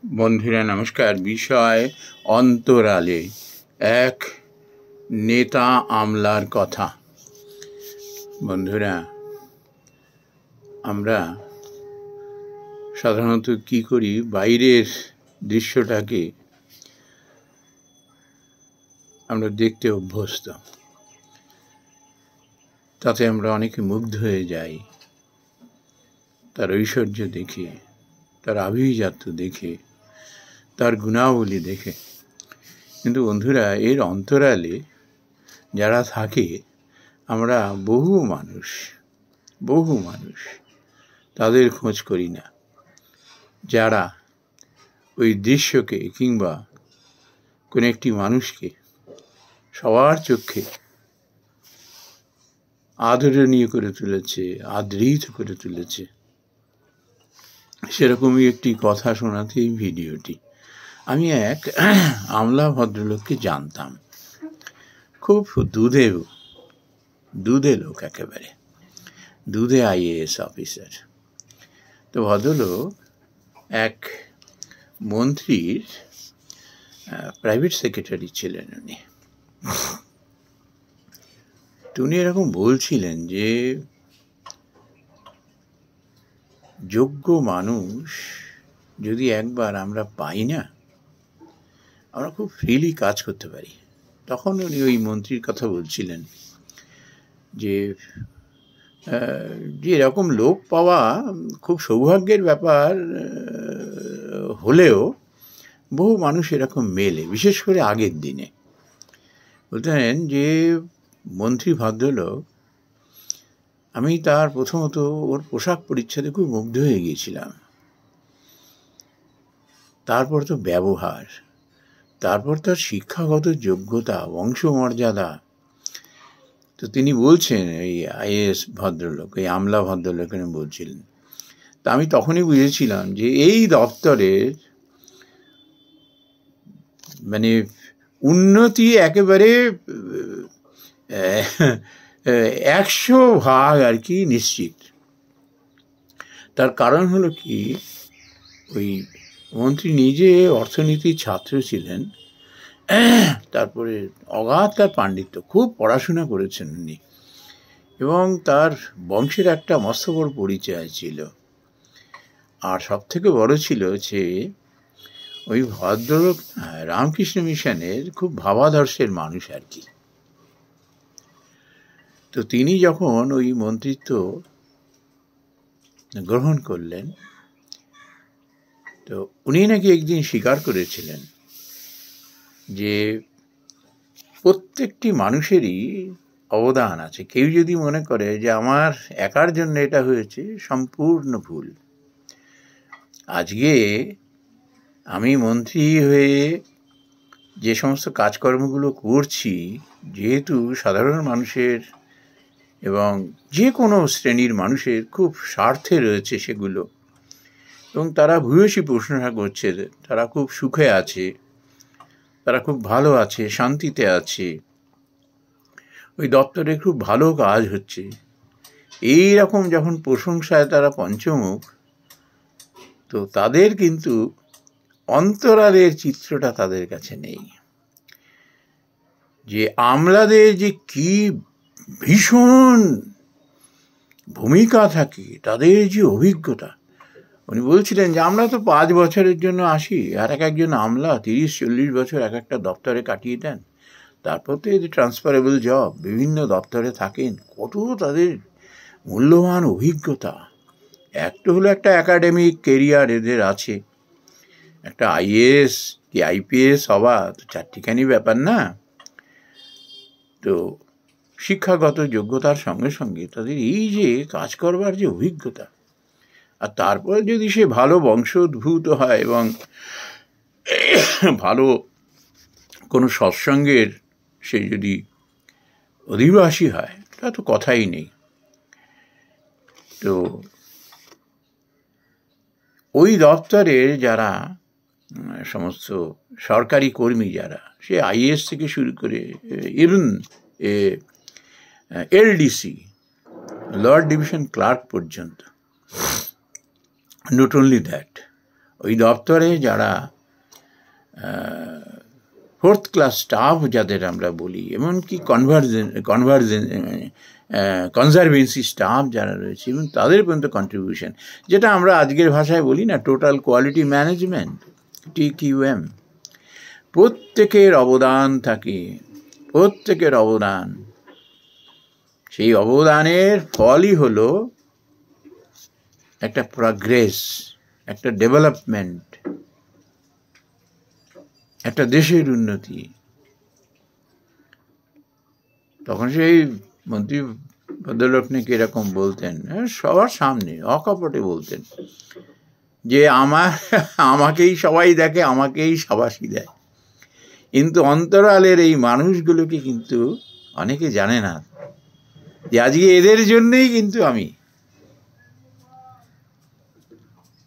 বন্ধুরা নমস্কার। বিষয় অন্তরালে এক নেতা আমলার কথা। বন্ধুরা, আমরা সাধারণত কি করি, বাইরের দৃশ্যটাকে আমরা দেখতে অভ্যস্ত, তাতে আমরা অনেকে মুগ্ধ হয়ে যাই, তার ঐশ্বর্য দেখে, তার আভিজাত্য দেখে, তার গুণাবলী দেখে। কিন্তু বন্ধুরা, এর অন্তরালে যারা থাকে, আমরা বহু মানুষ তাদের খোঁজ করি না, যারা ওই দৃশ্যকে কিংবা কোনো একটি মানুষকে সবার চোখে আদরণীয় করে তুলেছে, আদৃত করে তুলেছে। সেরকমই একটি কথা শোনাতে এই ভিডিওটি। আমি এক আমলা ভদ্রলোককে জানতাম, খুব দুধে লোক, একেবারে দুধে IAS অফিসার। তো ভদ্রলোক এক মন্ত্রীর প্রাইভেট সেক্রেটারি ছিলেন উনি। তো উনি এরকম বলছিলেন যে যোগ্য মানুষ যদি একবার আমরা পাই না, আমরা খুব ফ্রিলি কাজ করতে পারি। তখন উনি ওই মন্ত্রীর কথা বলছিলেন যে এরকম লোক পাওয়া খুব সৌভাগ্যের ব্যাপার হলেও বহু মানুষ এরকম মেলে, বিশেষ করে আগের দিনে। বলতেন যে মন্ত্রী ভদ্রলোক, আমি তার প্রথমত ওর পোশাক পরিচ্ছদে খুব মুগ্ধ হয়ে গিয়েছিলাম, তারপর তো ব্যবহার, তারপর তার শিক্ষাগত যোগ্যতা, বংশমর্যাদা। তো তিনি বলছেন, এই IAS ভদ্রলোক, এই আমলা ভদ্রলোকের বলছিলেন, তা আমি তখনই বুঝেছিলাম যে এই দপ্তরের মানে উন্নতি একেবারে 100% আর কি নিশ্চিত। তার কারণ হলো কি, ওই মন্ত্রী নিজে অর্থনীতির ছাত্র ছিলেন, তারপরে অগাধ তার পাণ্ডিত্য, খুব পড়াশোনা করেছেন উনি, এবং তার বংশের একটা মস্ত বড় পরিচয় ছিল। আর সব থেকে বড় ছিল যে ওই ভদ্রলোক রামকৃষ্ণ মিশনের খুব ভাবাদর্শের মানুষ আর কি। তো তিনি যখন ওই মন্ত্রিত্ব গ্রহণ করলেন, তো উনি নাকি একদিন স্বীকার করেছিলেন যে প্রত্যেকটি মানুষেরই অবদান আছে। কেউ যদি মনে করে যে আমার একার জন্য এটা হয়েছে, সম্পূর্ণ ভুল। আজকে আমি মন্ত্রী হয়ে যে সমস্ত কাজকর্মগুলো করছি, যেহেতু সাধারণ মানুষের এবং যে কোনো শ্রেণীর মানুষের খুব স্বার্থে রয়েছে সেগুলো, এবং তারা ভূয়সী প্রশংসা করছে, তারা খুব সুখে আছে, তারা খুব ভালো আছে, শান্তিতে আছে, ওই দপ্তরে খুব ভালো কাজ হচ্ছে, এই রকম যখন প্রশংসায় তারা পঞ্চমুখ, তো তাদের কিন্তু অন্তরালের চিত্রটা তাদের কাছে নেই। যে আমলাদের যে কি ভীষণ ভূমিকা থাকে, তাদের যে অভিজ্ঞতা। উনি বলছিলেন যে আমরা তো 5 বছরের জন্য আসি, আর একজন আমলা 30-40 বছর এক একটা দপ্তরে কাটিয়ে দেন। তারপর তো এদের ট্রান্সফারেবল জব, বিভিন্ন দপ্তরে থাকেন, কত তাদের মূল্যবান অভিজ্ঞতা। একটা হলো একটা একাডেমিক কেরিয়ার এদের আছে, একটা IAS কি IPS হওয়া তো চারটিখানি ব্যাপার না। তো শিক্ষাগত যোগ্যতার সঙ্গে সঙ্গে তাদের এই যে কাজ করবার যে অভিজ্ঞতা, আর তারপর যদি সে ভালো বংশোদ্ভূত হয় এবং ভালো কোনো সৎসঙ্গের সে যদি অধিবাসী হয়, তা তো কথাই নেই। তো ওই দপ্তরের যারা সমস্ত সরকারি কর্মী, যারা সে IAS থেকে শুরু করে even LDC, lower division clerk পর্যন্ত, নট অনলি দ্যাট, ওই দপ্তরে যারা ফোর্থ ক্লাস স্টাফ যাদের আমরা বলি, এমনকি কনজারভেন্সি স্টাফ যারা রয়েছে, এবং তাদের পর্যন্ত কন্ট্রিবিউশন, যেটা আমরা আজকের ভাষায় বলি না টোটাল কোয়ালিটি ম্যানেজমেন্ট, TQM, প্রত্যেকের অবদান থাকে, প্রত্যেকের অবদান। সেই অবদানের ফলই হলো একটা প্রগ্রেস, একটা ডেভেলপমেন্ট, একটা দেশের উন্নতি। তখন সেই মন্ত্রী ভদ্রলোককে এরকম বলতেন, সবার সামনে অকপটে বলতেন যে আমাকেই সবাই দেখে, আমাকেই শাবাশি দেয়। কিন্তু অন্তরালের এই মানুষগুলোকে কিন্তু অনেকে জানে না যে আজকে এদের জন্যই কিন্তু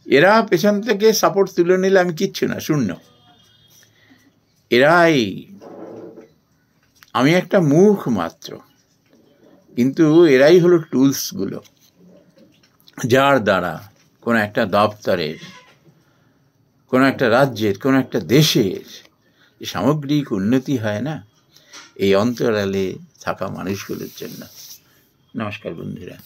এরা পেছন থেকে সাপোর্ট তুলে নিলে আমি কিচ্ছু না, শূন্য। আমি একটা মুখ মাত্র, কিন্তু এরাই হলো টুলসগুলো, যার দ্বারা কোনো একটা দপ্তরের, কোনো একটা রাজ্যের, কোনো একটা দেশের সামগ্রিক উন্নতি হয় না, এই অন্তরালে থাকা মানুষগুলোর জন্য। নমস্কার বন্ধুরা।